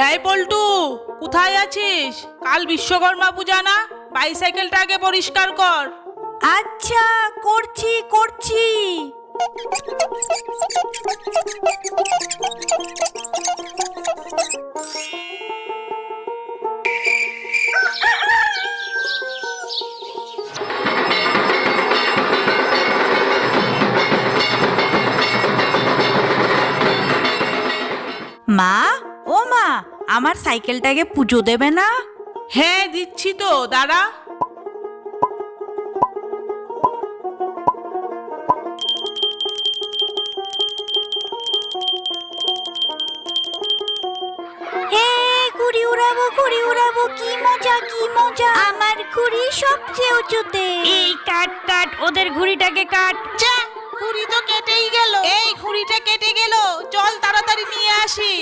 এই পল্টু, কোথায় আছিস? কাল বিশ্বকর্মা পূজা না, বাইসাইকেলটা আগে পরিষ্কার কর। আচ্ছা, করছি করছি। মা, ও মা, আমার সাইকেলটাকে পুজো দেবে না? হ্যাঁ দিচ্ছি তো, দাঁড়া। হে, ঘুড়ি উড়াবো ঘুড়ি উড়াবো, কি মজা কি মজা। আমার ঘুড়ি সবচেয়ে উঁচুতে। এই কাট কাট, ওদের ঘুড়িটাকে কাট। যা, ঘুড়ি তো কেটেই গেল। এই ঘুড়িটা কেটে গেল, চল তাড়াতাড়ি নিয়ে আসি।